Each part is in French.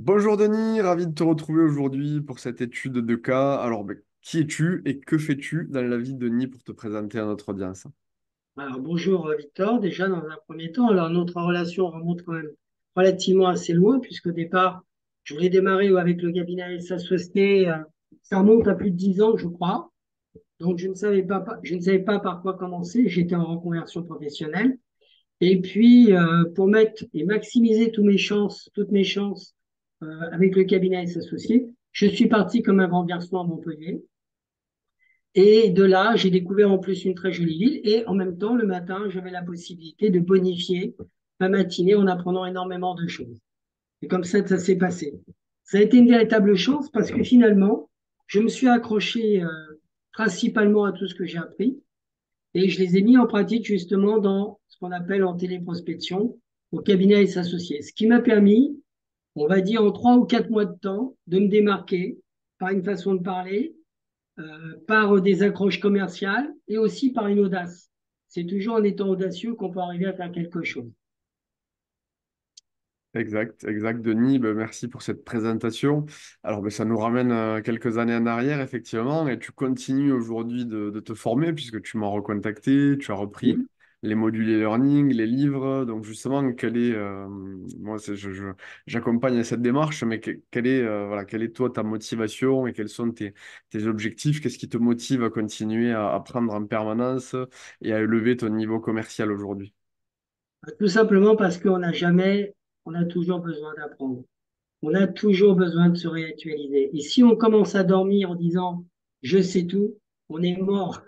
Bonjour Denis, ravi de te retrouver aujourd'hui pour cette étude de cas. Alors, qui es-tu et que fais-tu dans la vie de Denis pour te présenter à notre audience? Alors, bonjour Victor, déjà dans un premier temps, alors notre relation remonte quand même relativement assez loin, puisqu'au départ, je voulais démarrer avec le cabinet et sa société, ça remonte à plus de 10 ans, je crois. Donc, je ne savais pas par quoi commencer, j'étais en reconversion professionnelle. Et puis, pour mettre et maximiser toutes mes chances avec le cabinet et ses associés, je suis parti comme un renversement à Montpellier. Et de là, j'ai découvert en plus une très jolie ville. Et en même temps, le matin, j'avais la possibilité de bonifier ma matinée en apprenant énormément de choses. Et comme ça s'est passé. Ça a été une véritable chance parce que finalement, je me suis accroché principalement à tout ce que j'ai appris et je les ai mis en pratique justement dans ce qu'on appelle en téléprospection au cabinet et s'associer. Ce qui m'a permis, on va dire en 3 ou 4 mois de temps, de me démarquer par une façon de parler, par des accroches commerciales et aussi par une audace. C'est toujours en étant audacieux qu'on peut arriver à faire quelque chose. Exact, exact, Denis. Merci pour cette présentation. Alors, ça nous ramène quelques années en arrière, effectivement, et tu continues aujourd'hui de te former puisque tu m'as recontacté, tu as repris les modules e-learning, les livres. Donc, justement, moi, j'accompagne à cette démarche, mais voilà, quelle est toi ta motivation et quels sont tes objectifs? Qu'est-ce qui te motive à continuer à apprendre en permanence et à élever ton niveau commercial aujourd'hui? Tout simplement parce on a toujours besoin d'apprendre. On a toujours besoin de se réactualiser. Et si on commence à dormir en disant je sais tout, on est mort.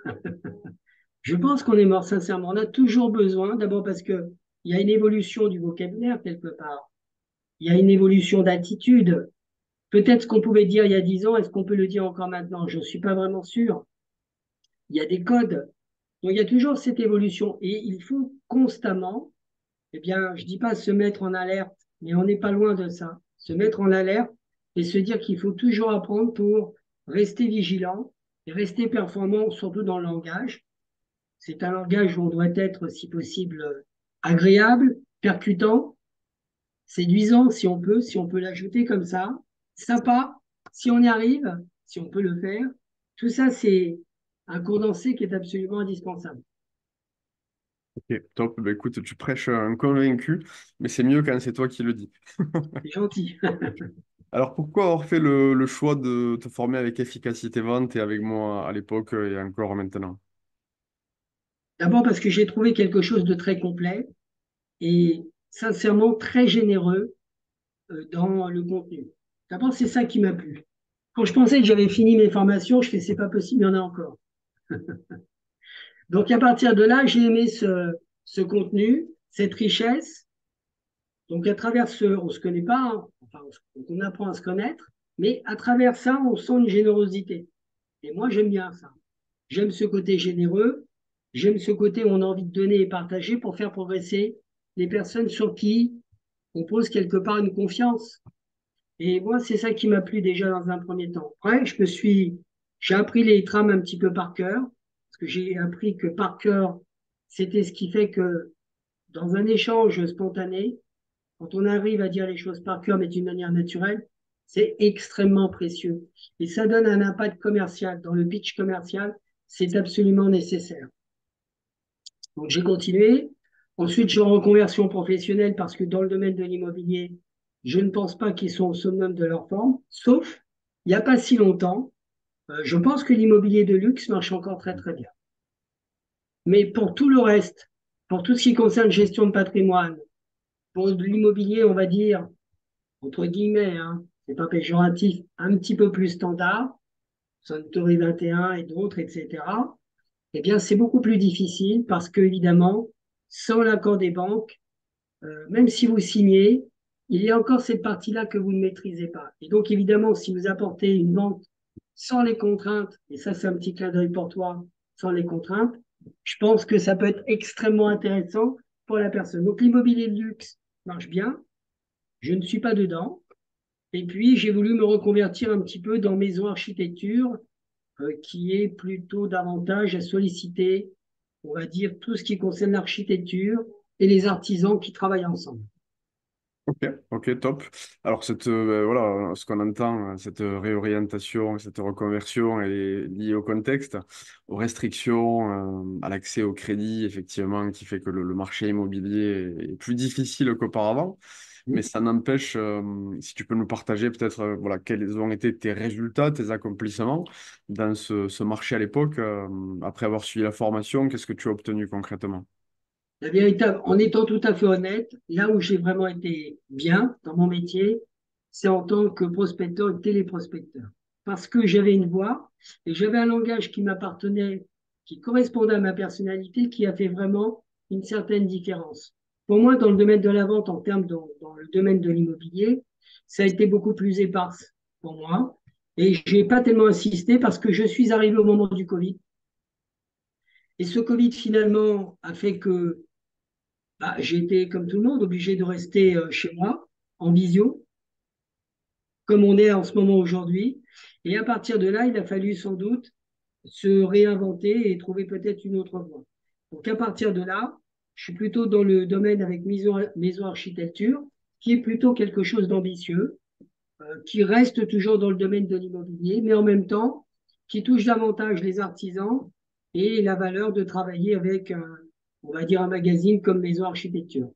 Je pense qu'on est mort sincèrement. On a toujours besoin, d'abord parce que il y a une évolution du vocabulaire quelque part. Il y a une évolution d'attitude. Peut-être ce qu'on pouvait dire il y a 10 ans, est-ce qu'on peut le dire encore maintenant? Je ne suis pas vraiment sûr. Il y a des codes. Donc, il y a toujours cette évolution et il faut constamment, eh bien, je dis pas se mettre en alerte, mais on n'est pas loin de ça. Se mettre en alerte et se dire qu'il faut toujours apprendre pour rester vigilant et rester performant, surtout dans le langage. C'est un langage où on doit être, si possible, agréable, percutant, séduisant, si on peut l'ajouter comme ça, sympa, si on y arrive, si on peut le faire. Tout ça, c'est un condensé qui est absolument indispensable. Ok, top. Écoute, tu prêches un convaincu, mais c'est mieux quand c'est toi qui le dis. C'est gentil. Alors pourquoi avoir fait le choix de te former avec Efficacité Vente et avec moi à l'époque et encore maintenant? D'abord parce que j'ai trouvé quelque chose de très complet et sincèrement très généreux dans le contenu. D'abord, c'est ça qui m'a plu. Quand je pensais que j'avais fini mes formations, je fais c'est pas possible, il y en a encore. Donc à partir de là, j'ai aimé ce contenu, cette richesse. Donc à travers on se connaît pas, hein, enfin on apprend à se connaître, mais à travers ça, on sent une générosité. Et moi, j'aime bien ça. J'aime ce côté généreux, j'aime ce côté où on a envie de donner et partager pour faire progresser les personnes sur qui on pose quelque part une confiance. Et moi, c'est ça qui m'a plu déjà dans un premier temps. Après, j'ai appris les trames un petit peu par cœur, parce que j'ai appris que par cœur, c'était ce qui fait que dans un échange spontané, quand on arrive à dire les choses par cœur, mais d'une manière naturelle, c'est extrêmement précieux. Et ça donne un impact commercial. Dans le pitch commercial, c'est absolument nécessaire. Donc j'ai continué. Ensuite, je suis en reconversion professionnelle parce que dans le domaine de l'immobilier, je ne pense pas qu'ils sont au summum de leur forme, sauf il n'y a pas si longtemps. Je pense que l'immobilier de luxe marche encore très très bien. Mais pour tout le reste, pour tout ce qui concerne gestion de patrimoine, pour l'immobilier, on va dire, entre guillemets, hein, c'est pas péjoratif, un petit peu plus standard, Suntory 21 et d'autres, etc., eh bien, c'est beaucoup plus difficile parce que, évidemment, sans l'accord des banques, même si vous signez, il y a encore cette partie-là que vous ne maîtrisez pas. Et donc, évidemment, si vous apportez une vente sans les contraintes, et ça, c'est un petit clin d'œil pour toi, sans les contraintes, je pense que ça peut être extrêmement intéressant pour la personne. Donc, l'immobilier de luxe marche bien. Je ne suis pas dedans. Et puis, j'ai voulu me reconvertir un petit peu dans maison architecture, qui est plutôt davantage à solliciter, on va dire, tout ce qui concerne l'architecture et les artisans qui travaillent ensemble. Ok, ok, top. Alors, voilà, ce qu'on entend, cette réorientation, cette reconversion, elle est liée au contexte, aux restrictions, à l'accès au crédit, effectivement, qui fait que le marché immobilier est plus difficile qu'auparavant. Mais ça n'empêche, si tu peux nous partager peut-être, voilà, quels ont été tes résultats, tes accomplissements dans ce marché à l'époque, après avoir suivi la formation, qu'est-ce que tu as obtenu concrètement? En étant tout à fait honnête, là où j'ai vraiment été bien dans mon métier, c'est en tant que prospecteur et téléprospecteur. Parce que j'avais une voix et j'avais un langage qui m'appartenait, qui correspondait à ma personnalité, qui a fait vraiment une certaine différence. Pour moi, dans le domaine de la vente, en termes dans le domaine de l'immobilier, ça a été beaucoup plus éparse pour moi. Et je n'ai pas tellement insisté parce que je suis arrivé au moment du Covid. Et ce Covid, finalement, a fait que bah, j'ai été, comme tout le monde, obligé de rester chez moi, en visio, comme on est en ce moment aujourd'hui. Et à partir de là, il a fallu sans doute se réinventer et trouver peut-être une autre voie. Donc à partir de là, je suis plutôt dans le domaine avec maison architecture, qui est plutôt quelque chose d'ambitieux, qui reste toujours dans le domaine de l'immobilier, mais en même temps, qui touche davantage les artisans et la valeur de travailler avec, on va dire, un magazine comme Maison Architecture.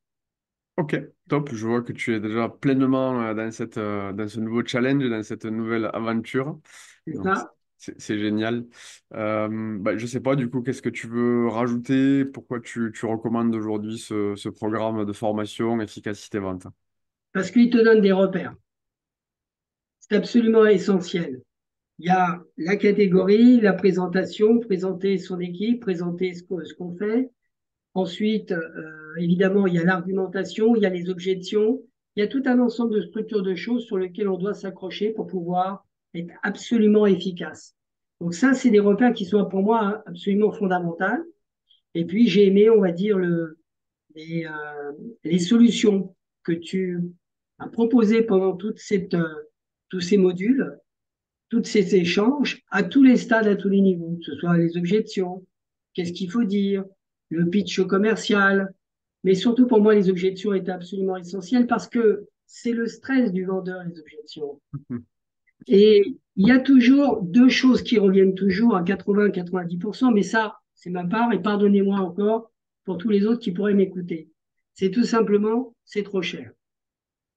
Ok, top. Je vois que tu es déjà pleinement dans ce nouveau challenge, dans cette nouvelle aventure. C'est Donc, ça. c'est génial. Je sais pas, du coup, qu'est-ce que tu veux rajouter? Pourquoi tu recommandes aujourd'hui ce programme de formation efficacité vente? Parce qu'il te donne des repères. C'est absolument essentiel. Il y a la catégorie, la présentation, présenter son équipe, présenter ce qu'on fait. Ensuite, évidemment, il y a l'argumentation, il y a les objections, il y a tout un ensemble de structures de choses sur lesquelles on doit s'accrocher pour pouvoir être absolument efficace. Donc ça, c'est des repères qui sont pour moi absolument fondamentaux. Et puis, j'ai aimé, on va dire, les solutions que tu as proposées pendant tous ces modules, tous ces échanges, à tous les stades, à tous les niveaux, que ce soit les objections, qu'est-ce qu'il faut dire, le pitch commercial. Mais surtout, pour moi, les objections étaient absolument essentielles parce que c'est le stress du vendeur, les objections. Et il y a toujours deux choses qui reviennent toujours à 80-90%, mais ça, c'est ma part, et pardonnez-moi encore pour tous les autres qui pourraient m'écouter. C'est tout simplement, c'est trop cher.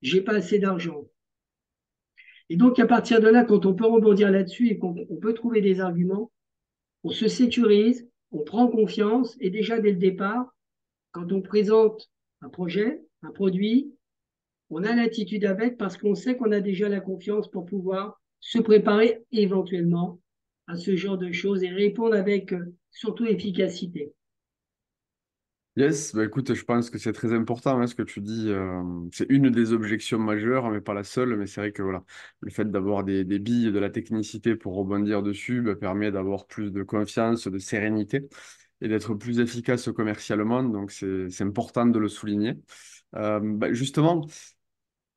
J'ai pas assez d'argent. Et donc, à partir de là, quand on peut rebondir là-dessus et qu'on peut trouver des arguments, on se sécurise, on prend confiance, et déjà dès le départ, quand on présente un projet, un produit, on a l'attitude avec parce qu'on sait qu'on a déjà la confiance pour pouvoir se préparer éventuellement à ce genre de choses et répondre avec surtout efficacité. Yes, bah écoute, je pense que c'est très important, hein, ce que tu dis. C'est une des objections majeures, mais pas la seule. Mais c'est vrai que voilà, le fait d'avoir des billes, de la technicité pour rebondir dessus, bah, permet d'avoir plus de confiance, de sérénité et d'être plus efficace commercialement. Donc c'est important de le souligner. Justement,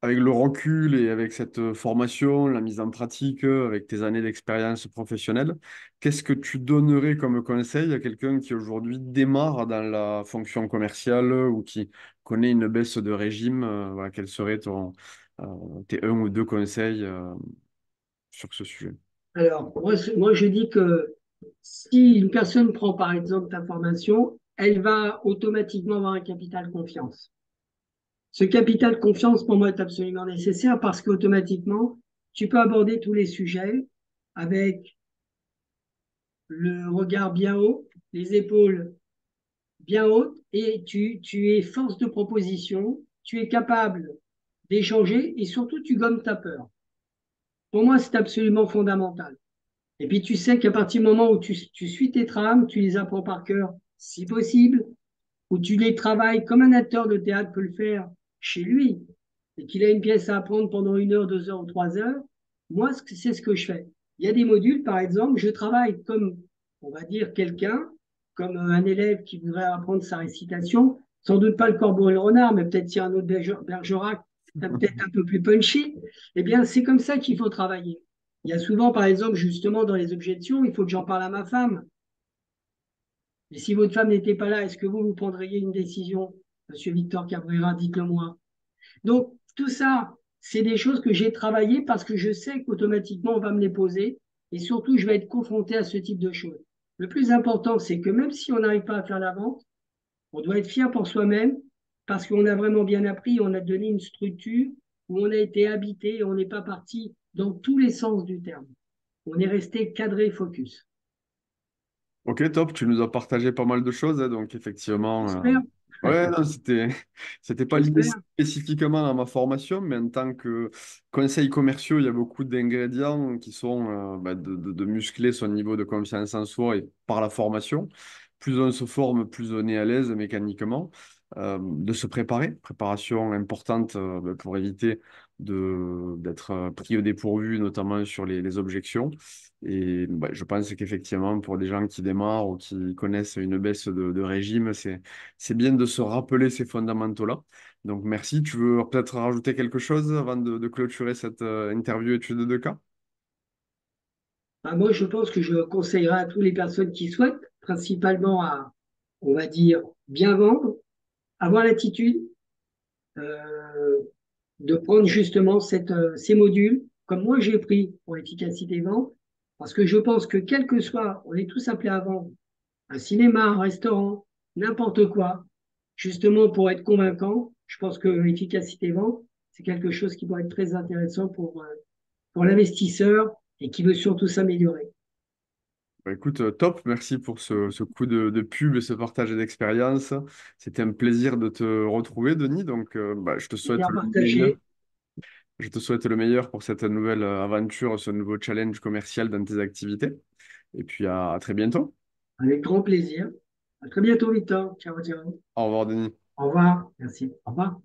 avec le recul et avec cette formation, la mise en pratique, avec tes années d'expérience professionnelle, qu'est-ce que tu donnerais comme conseil à quelqu'un qui aujourd'hui démarre dans la fonction commerciale ou qui connaît une baisse de régime? Voilà, quels seraient euh, tes un ou deux conseils sur ce sujet? Alors, moi, je dis que si une personne prend par exemple ta formation, elle va automatiquement avoir un capital confiance. Ce capital confiance, pour moi, est absolument nécessaire parce qu'automatiquement, tu peux aborder tous les sujets avec le regard bien haut, les épaules bien hautes, et tu es force de proposition, tu es capable d'échanger et surtout, tu gommes ta peur. Pour moi, c'est absolument fondamental. Et puis, tu sais qu'à partir du moment où tu suis tes trames, tu les apprends par cœur, si possible, où tu les travailles comme un acteur de théâtre peut le faire chez lui, et qu'il a une pièce à apprendre pendant 1 heure, 2 heures ou 3 heures, moi, c'est ce que je fais. Il y a des modules, par exemple, je travaille comme, on va dire, quelqu'un, comme un élève qui voudrait apprendre sa récitation, sans doute pas le corbeau et le renard, mais peut-être si un autre Bergerac, peut-être un peu plus punchy, eh bien, c'est comme ça qu'il faut travailler. Il y a souvent, par exemple, justement, dans les objections, il faut que j'en parle à ma femme. Et si votre femme n'était pas là, est-ce que vous prendriez une décision, Monsieur Victor Cabrera, dites-le moi. Donc, tout ça, c'est des choses que j'ai travaillées parce que je sais qu'automatiquement, on va me les poser et surtout, je vais être confronté à ce type de choses. Le plus important, c'est que même si on n'arrive pas à faire la vente, on doit être fier pour soi-même parce qu'on a vraiment bien appris, on a donné une structure où on a été habité et on n'est pas parti dans tous les sens du terme. On est resté cadré focus. Ok, top, tu nous as partagé pas mal de choses, hein, donc effectivement, J'espère, ouais, non, c'était pas l'idée j'espère. spécifiquement dans ma formation, mais en tant que conseil commerciaux, il y a beaucoup d'ingrédients qui sont bah, de muscler son niveau de confiance en soi et par la formation. Plus on se forme, plus on est à l'aise mécaniquement. De se préparer, préparation importante bah, pour éviter d'être pris au dépourvu, notamment sur les objections. Et bah, je pense qu'effectivement, pour des gens qui démarrent ou qui connaissent une baisse de régime, c'est bien de se rappeler ces fondamentaux-là. Donc, merci. Tu veux peut-être rajouter quelque chose avant de clôturer cette interview étude de cas? Bah, moi, je pense que je conseillerais à toutes les personnes qui souhaitent, principalement à, on va dire, bien vendre, avoir l'attitude euh, de prendre justement ces modules, comme moi j'ai pris pour l'efficacité vente, parce que je pense que quel que soit, on est tous appelés à vendre, un cinéma, un restaurant, n'importe quoi, justement pour être convaincant, je pense que l'efficacité vente, c'est quelque chose qui doit être très intéressant pour l'investisseur et qui veut surtout s'améliorer. Bah, écoute, top. Merci pour ce coup de pub et ce partage d'expérience. C'était un plaisir de te retrouver, Denis. Donc, bah, Bien partagé, je te souhaite le meilleur pour cette nouvelle aventure, ce nouveau challenge commercial dans tes activités. Et puis, à très bientôt. avec grand plaisir. À très bientôt, Victor. Ciao, ciao. Au revoir, Denis. Au revoir. Merci. Au revoir.